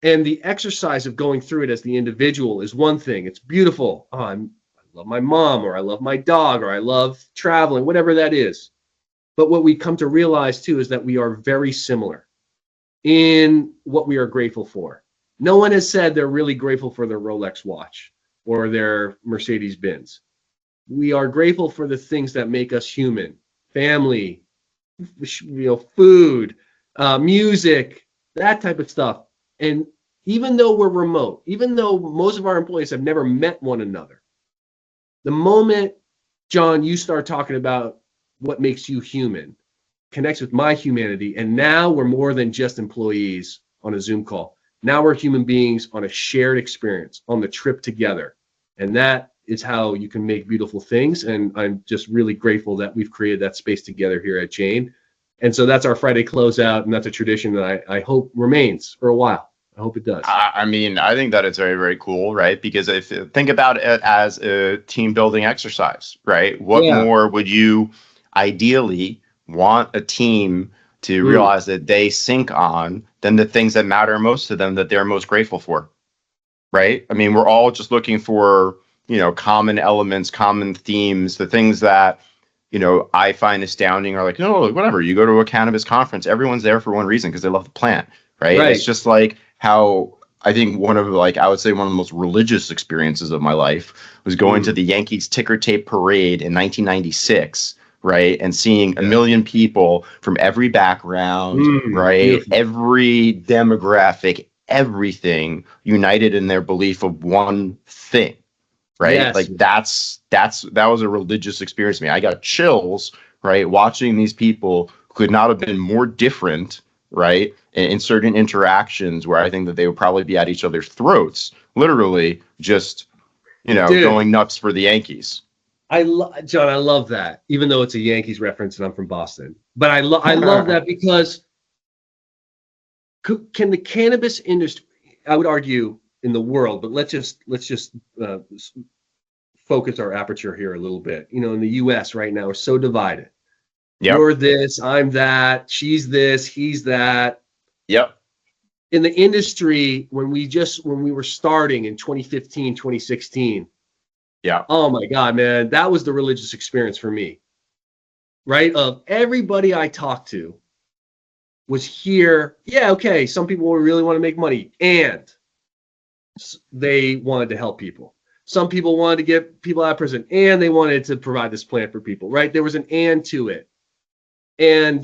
And the exercise of going through it as the individual is one thing. It's beautiful. Oh, I love my mom, or I love my dog, or I love traveling, whatever that is. But what we come to realize too is that we are very similar in what we are grateful for. No one has said they're really grateful for their Rolex watch or their Mercedes Benz. We are grateful for the things that make us human: family, food, music, that type of stuff. And even though we're remote, even though most of our employees have never met one another, the moment, John, you start talking about what makes you human, connects with my humanity, and now we're more than just employees on a Zoom call. Now we're human beings on a shared experience, on the trip together. And that is how you can make beautiful things. And I'm just really grateful that we've created that space together here at Jane. And so that's our Friday closeout, and that's a tradition that I hope remains for a while. I hope it does. I mean, I think that it's very, very cool, right? Because if think about it as a team building exercise, right? What more would you ideally want a team to realize that they sync on than the things that matter most to them, that they're most grateful for, right? I mean, we're all just looking for, common elements, common themes, the things that, I find astounding are like, whatever, you go to a cannabis conference, everyone's there for one reason, because they love the plant, right? It's just like how I think I would say one of the most religious experiences of my life was going to the Yankees ticker tape parade in 1996, right? And seeing a million people from every background, right? Beautiful. Every demographic, everything united in their belief of one thing, right? Yes. Like that was a religious experience to me. I got chills, right? Watching these people could not have been more different, right? In certain interactions where I think that they would probably be at each other's throats, literally just, going nuts for the Yankees. John, I love that, even though it's a Yankees reference and I'm from Boston. But I love that because can the cannabis industry, I would argue, in the world, but let's just focus our aperture here a little bit. In the U.S. right now, we're so divided. Yep. You're this, I'm that, she's this, he's that. Yep. In the industry, when we were starting in 2015, 2016, oh my God, man, that was the religious experience for me, right? Of everybody I talked to was here. Yeah, okay, some people really want to make money, and they wanted to help people. Some people wanted to get people out of prison, and they wanted to provide this plant for people, right? There was an and to it. And,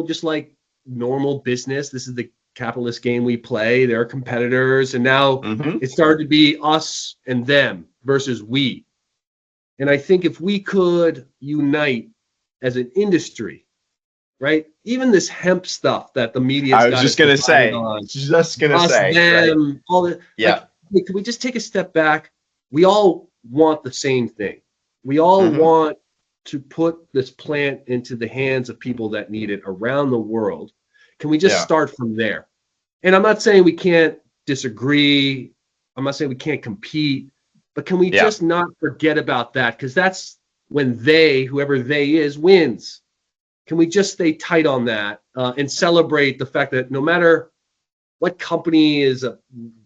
just like normal business, this is the capitalist game we play. There are competitors, and now it started to be us and them versus we. And I think if we could unite as an industry, right? Even this hemp stuff that the media. I was just gonna say, them, right? All the, can we just take a step back? We all want the same thing. We all want to put this plant into the hands of people that need it around the world. Can we just start from there? And I'm not saying we can't disagree. I'm not saying we can't compete, but can we just not forget about that? Because that's when whoever they is, wins. Can we just stay tight on that and celebrate the fact that no matter what company is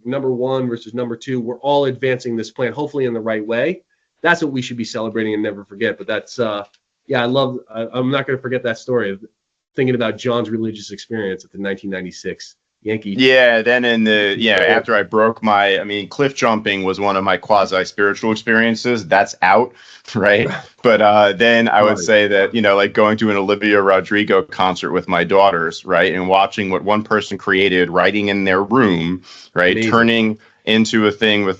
number one versus number two, we're all advancing this plan, hopefully in the right way. That's what we should be celebrating and never forget. But that's, I'm not going to forget that story of thinking about John's religious experience at the 1996 Yankee. Yeah, then after I broke cliff jumping was one of my quasi-spiritual experiences. That's out, right? But then I would say that, like going to an Olivia Rodrigo concert with my daughters, right? And watching what one person created, writing in their room, right? Amazing. Turning into a thing with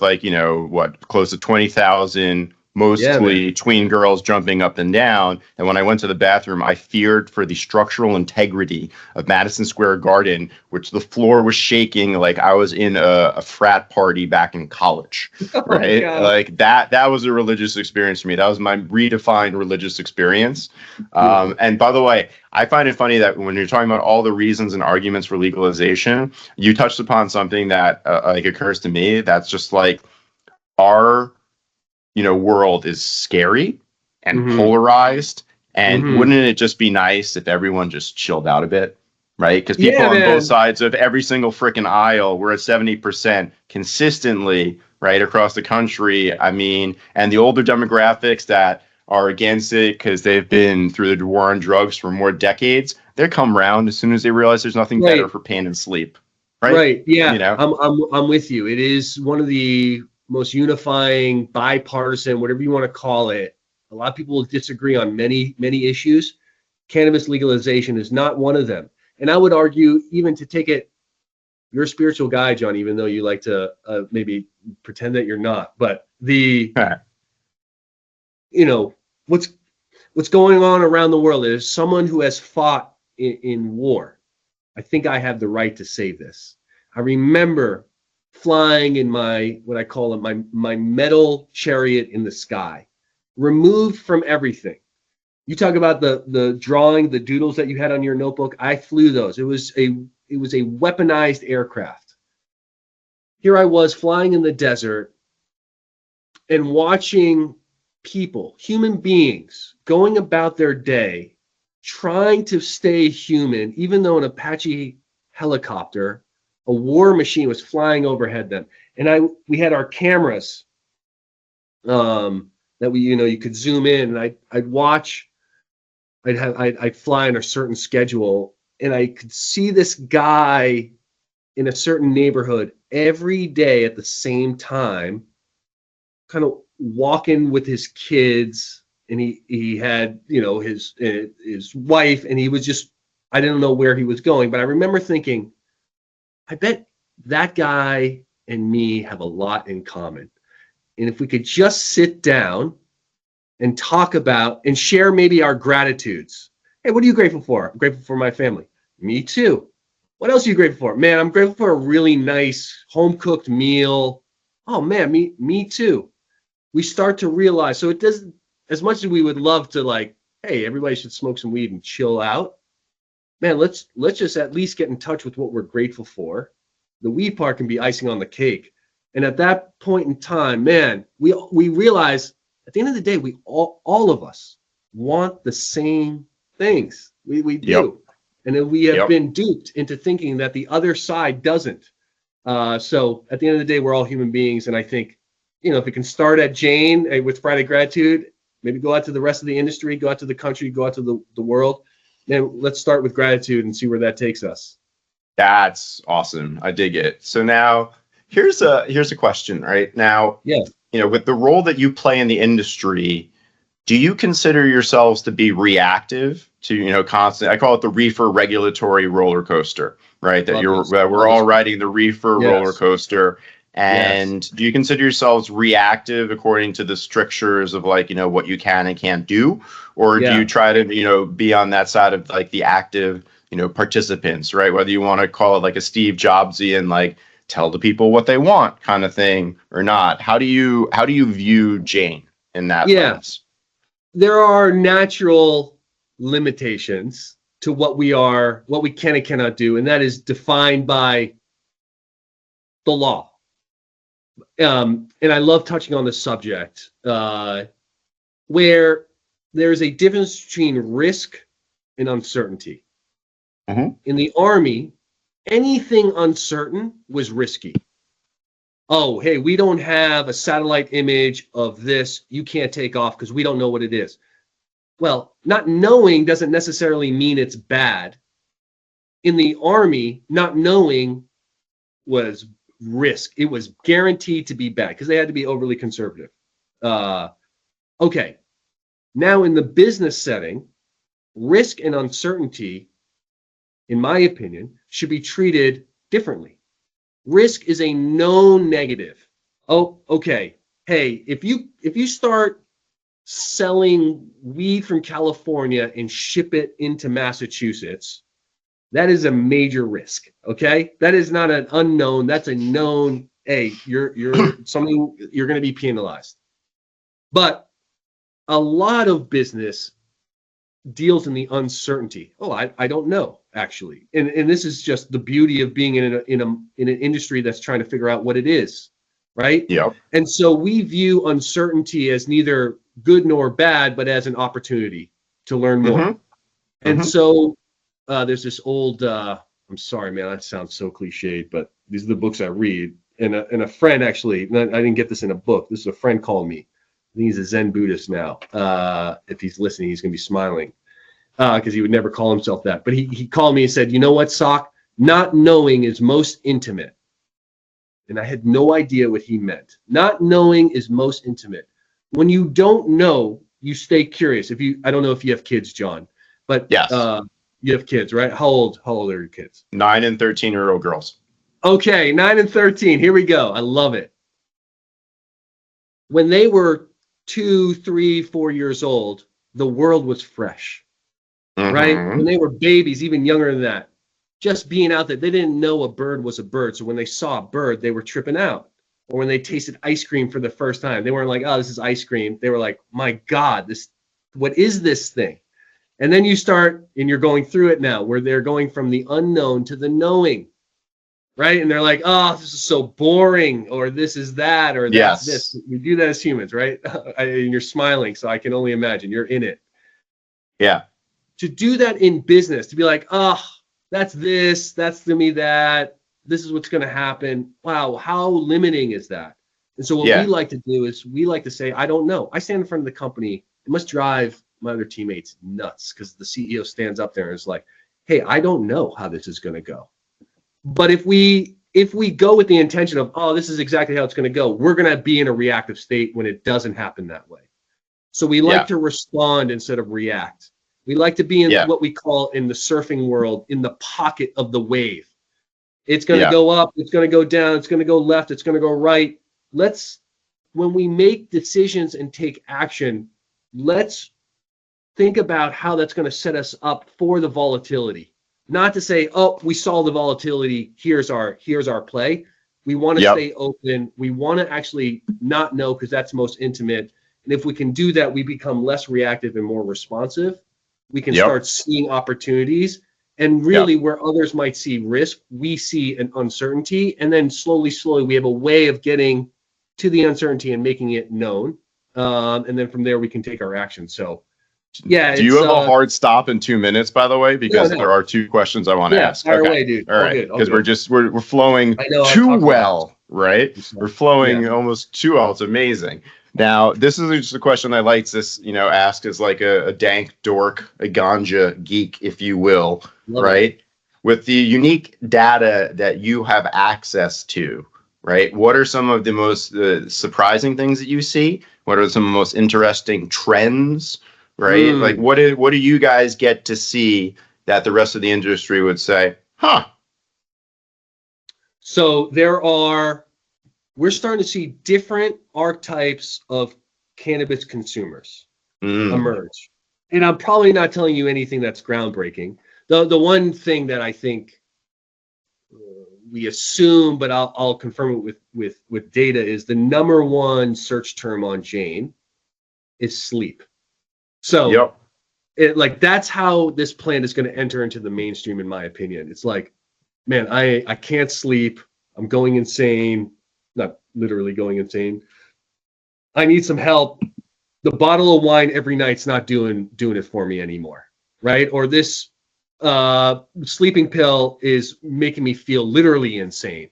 close to 20,000 mostly tween girls jumping up and down. And when I went to the bathroom, I feared for the structural integrity of Madison Square Garden, which the floor was shaking like I was in a frat party back in college, right? Like that was a religious experience for me. That was my redefined religious experience. And by the way, I find it funny that when you're talking about all the reasons and arguments for legalization, you touched upon something that occurs to me. That's just like our world is scary and polarized And wouldn't it just be nice if everyone just chilled out a bit, right? Because people Yeah, on man. both sides of every single freaking aisle, we're at 70% consistently, right, across the country. I mean, and the older demographics that are against it because they've been through the war on drugs for more decades, they come around as soon as they realize there's nothing better for pain and sleep, right? Right. Yeah. You know? I'm with you. It is one of the most unifying, bipartisan, whatever you want to call it. A lot of people will disagree on many issues. Cannabis legalization is not one of them. And I would argue, even to take it, you're a spiritual guy, John, even though you like to maybe pretend that you're not. But you know, what's going on around the world is someone who has fought in war. I think I have the right to say this. I remember flying in my, what I call it, my metal chariot in the sky, removed from everything. You talk about the drawing, the doodles that you had on your notebook. I flew those. It was a weaponized aircraft. Here I was flying in the desert and watching people, human beings, going about their day, trying to stay human, even though an Apache helicopter, a war machine, was flying overhead them. And we had our cameras that you could zoom in, and I'd watch. I'd fly on a certain schedule, and I could see this guy in a certain neighborhood every day at the same time, kind of walking with his kids, and he had his wife, and he was just, I didn't know where he was going, but I remember thinking, I bet that guy and me have a lot in common, and if we could just sit down and talk about and share maybe our gratitudes. Hey, what are you grateful for? I'm grateful for my family. Me too. What else are you grateful for? Man, I'm grateful for a really nice home cooked meal. Oh man, me too. We start to realize, so it doesn't, as much as we would love to, like, hey, everybody should smoke some weed and chill out. Man, let's just at least get in touch with what we're grateful for. The weed part can be icing on the cake. And at that point in time, man, we realize at the end of the day, we all of us want the same things. We do. Yep. And then we have been duped into thinking that the other side doesn't. So at the end of the day, we're all human beings. And I think, if it can start at Jane with Friday Gratitude, maybe go out to the rest of the industry, go out to the country, go out to the world. Then let's start with gratitude and see where that takes us. That's awesome. I dig it. So now here's a question right now. Yeah. With the role that you play in the industry, do you consider yourselves to be reactive to, constant, I call it the reefer regulatory roller coaster, right? That we're all riding the reefer roller coaster. And do you consider yourselves reactive according to the strictures of what you can and can't do? Or do you try to, be on that side of the active, participants, right? Whether you want to call it like a Steve Jobsian, tell the people what they want kind of thing or not. How do you view Jane in that lens? There are natural limitations to what we can and cannot do, and that is defined by the law. And I love touching on this subject, where there's a difference between risk and uncertainty. Mm-hmm. In the Army, anything uncertain was risky. Oh, hey, we don't have a satellite image of this. You can't take off because we don't know what it is. Well, not knowing doesn't necessarily mean it's bad. In the Army, not knowing was risk. It was guaranteed to be bad because they had to be overly conservative. Okay. Now in the business setting, risk and uncertainty, in my opinion, should be treated differently. Risk is a known negative. Oh, okay. Hey, if you start selling weed from California and ship it into Massachusetts, that is a major risk. Okay, that is not an unknown. That's a known. Hey, you're something, you're going to be penalized. But a lot of business deals in the uncertainty. Oh, I don't know, actually. And this is just the beauty of being in an industry that's trying to figure out what it is, right? Yeah. And so we view uncertainty as neither good nor bad, but as an opportunity. to learn more. Mm-hmm. And Mhm. so there's this old, I'm sorry, man, that sounds so cliched, but these are the books I read. And a friend actually, I didn't get this in a book. This is a friend called me. I think he's a Zen Buddhist now. If he's listening, he's going to be smiling because he would never call himself that. But he called me and said, you know what, Sock? Not knowing is most intimate. And I had no idea what he meant. Not knowing is most intimate. When you don't know, you stay curious. I don't know if you have kids, John, but Yes. you have kids, right? How old are your kids? 9 and 13-year-old girls. Okay, 9 and 13. Here we go. I love it. When they were 2, 3, 4 years old, the world was fresh, right? Mhm. When they were babies, even younger than that, just being out there, they didn't know a bird was a bird. So when they saw a bird, they were tripping out. Or when they tasted ice cream for the first time, they weren't like, oh, this is ice cream. They were like, my God, what is this thing? And then you start, and you're going through it now, where they're going from the unknown to the knowing, right? And they're like, oh, this is so boring, or this is that, or that's this. We do that as humans, right? And you're smiling, so I can only imagine you're in it. Yeah. To do that in business, to be like, oh, that's this, that's to me that, this is what's going to happen. Wow, how limiting is that? And so what we like to do is we like to say, I don't know. I stand in front of the company. It must drive my other teammates nuts because the CEO stands up there and is like, hey, I don't know how this is going to go. But if we go with the intention of, oh, this is exactly how it's going to go, we're going to be in a reactive state when it doesn't happen that way. So we like to respond instead of react. We like to be in what we call in the surfing world, in the pocket of the wave. It's going to go up, it's going to go down, it's going to go left, it's going to go right. When we make decisions and take action, let's think about how that's going to set us up for the volatility. Not to say, oh, we saw the volatility, here's our play. We want to stay open. We want to actually not know because that's most intimate. And if we can do that, we become less reactive and more responsive. We can start seeing opportunities. And really where others might see risk, we see an uncertainty. And then slowly, we have a way of getting to the uncertainty and making it known. And then from there, we can take our action. So, yeah. Do you have a hard stop in 2 minutes, by the way? Because there are 2 questions I want to ask. Fire away, dude. All right. Because we're flowing too well, right? We're flowing almost too well. It's amazing. Now, this is just a question I like to, ask as like a dank dork, a ganja geek, if you will, right? With the unique data that you have access to, right? What are some of the most surprising things that you see? What are some of the most interesting trends, right? Like, what do you guys get to see that the rest of the industry would say, huh? So we're starting to see different archetypes of cannabis consumers emerge. And I'm probably not telling you anything that's groundbreaking. The one thing that I think we assume, but I'll confirm it with data, is the number one search term on Jane is sleep. So that's how this plant is going to enter into the mainstream, in my opinion. It's like, man, I can't sleep. I'm going insane. Not literally going insane. I need some help. The bottle of wine every night's not doing it for me anymore, right? Or this sleeping pill is making me feel literally insane.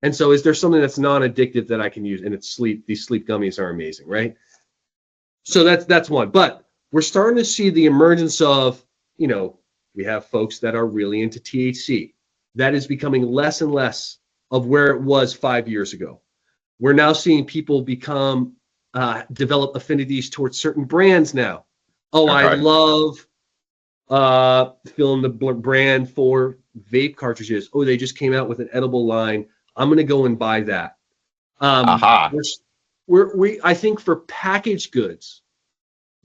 And so is there something that's non-addictive that I can use? And it's sleep. These sleep gummies are amazing, right? So that's one. But we're starting to see the emergence of, we have folks that are really into THC. That is becoming less and less of where it was 5 years ago. We're now seeing people develop affinities towards certain brands now. Oh, okay. I love filling the brand for vape cartridges. Oh, they just came out with an edible line. I'm going to go and buy that. I think for packaged goods,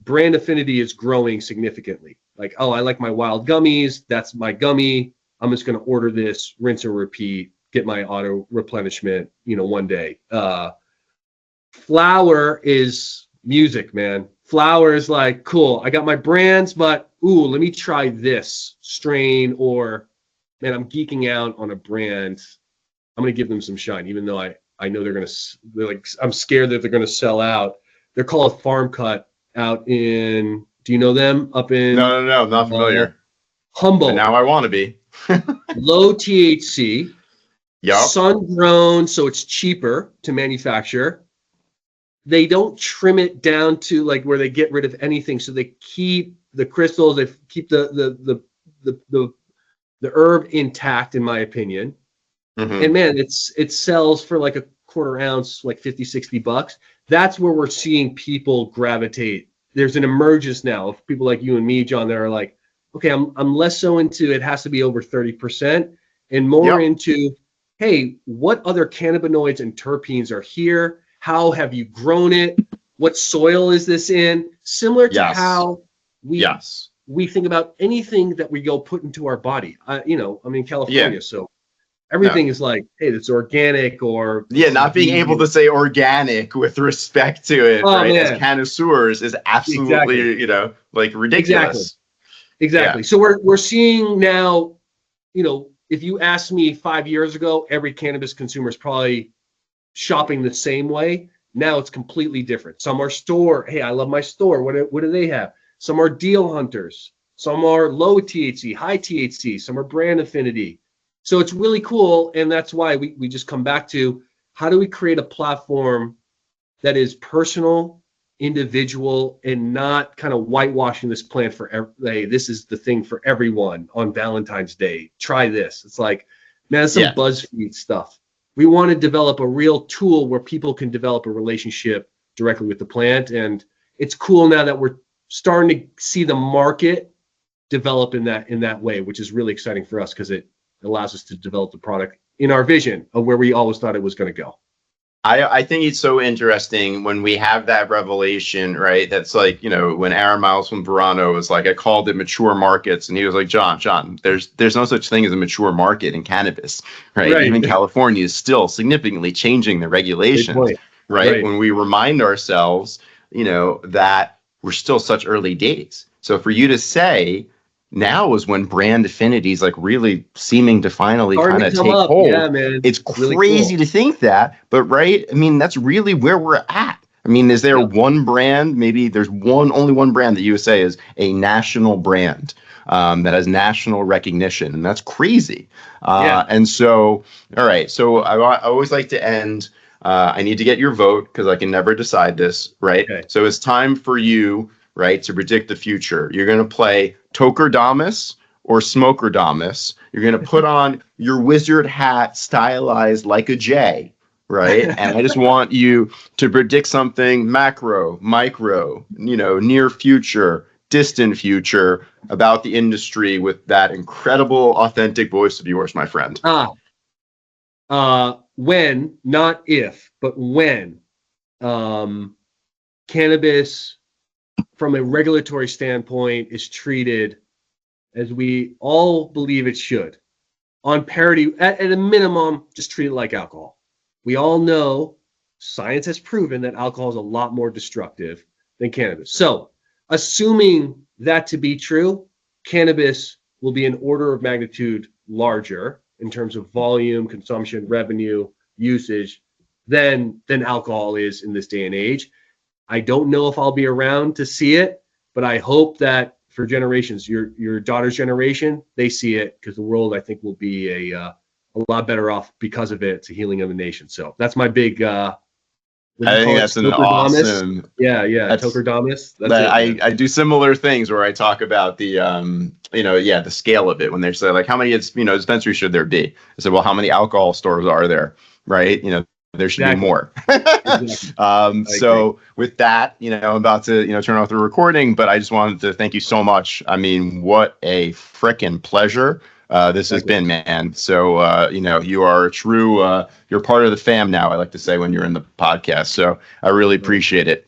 brand affinity is growing significantly. Like, oh, I like my wild gummies. That's my gummy. I'm just going to order this, rinse and repeat, get my auto replenishment, one day. Flower is music, man. Flower is like, cool, I got my brands, but let me try this strain, or man, I'm geeking out on a brand. I'm going to give them some shine, even though I know they're like, I'm scared that they're going to sell out. They're called Farm Cut out in Do you know them up in? No, not familiar. Humboldt. But now I want to be. Low THC. Yep. Sun grown, so it's cheaper to manufacture. They don't trim it down to like where they get rid of anything, so they keep the crystals. They keep the herb intact, in my opinion. Mm-hmm. And man, it sells for like a quarter ounce, like $50-$60. That's where we're seeing people gravitate. There's an emergence now of people like you and me, John, that are like, okay, I'm less so into it has to be over 30% and more into, hey, what other cannabinoids and terpenes are here? How have you grown it? What soil is this in? Similar to how we think about anything that we go put into our body. I'm in California, so everything is like, hey, it's organic or not being able to say organic with respect to it, right? Man. As connoisseurs is absolutely, like ridiculous. Exactly. So we're seeing now, if you asked me 5 years ago, every cannabis consumer is probably shopping the same way. Now it's completely different. Some are store. Hey, I love my store. What do they have? Some are deal hunters. Some are low THC, high THC. Some are brand affinity. So it's really cool. And that's why we just come back to how do we create a platform that is personal, individual, and not kind of whitewashing this plant for hey, this is the thing for everyone on Valentine's Day. Try this. It's like, man, that's some BuzzFeed stuff. We want to develop a real tool where people can develop a relationship directly with the plant. And it's cool now that we're starting to see the market develop in that way, which is really exciting for us because it allows us to develop the product in our vision of where we always thought it was going to go. I think it's so interesting when we have that revelation, right? That's like, when Aaron Miles from Verano was like, I called it mature markets. And he was like, John, there's no such thing as a mature market in cannabis, right? Even California is still significantly changing the regulations, right? When we remind ourselves, that we're still such early days. So for you to say, now is when brand affinity is like really seeming to finally kind of take hold. Yeah, man. It's really crazy to think that, but that's really where we're at. Is there one brand? Maybe there's only one brand that you would say is a national brand that has national recognition, and that's crazy. And so, all right. So I always like to end. I need to get your vote because I can never decide this, right? Okay. So it's time for you, right, to predict the future. You're going to play Tokerdamus or Smokerdamus. You're going to put on your wizard hat stylized like a J, right? And I just want you to predict something macro, micro, near future, distant future about the industry with that incredible, authentic voice of yours, my friend. When, not if, but when cannabis from a regulatory standpoint is treated as we all believe it should, on parity, at a minimum, just treat it like alcohol. We all know science has proven that alcohol is a lot more destructive than cannabis. So assuming that to be true, cannabis will be an order of magnitude larger in terms of volume, consumption, revenue, usage than alcohol is in this day and age. I don't know if I'll be around to see it, but I hope that for generations, your daughter's generation, they see it because the world, I think, will be a lot better off because of it. It's a healing of the nation. So that's my big. I think that's an awesome. Tokerdamus. I do similar things where I talk about the the scale of it when they say like how many dispensaries should there be? I said, well, how many alcohol stores are there? Right? There should be more. So with that, I'm about to, turn off the recording, but I just wanted to thank you so much. What a frickin' pleasure this has been, man. So, you are a true, you're part of the fam now, I like to say when you're in the podcast. So I really appreciate it.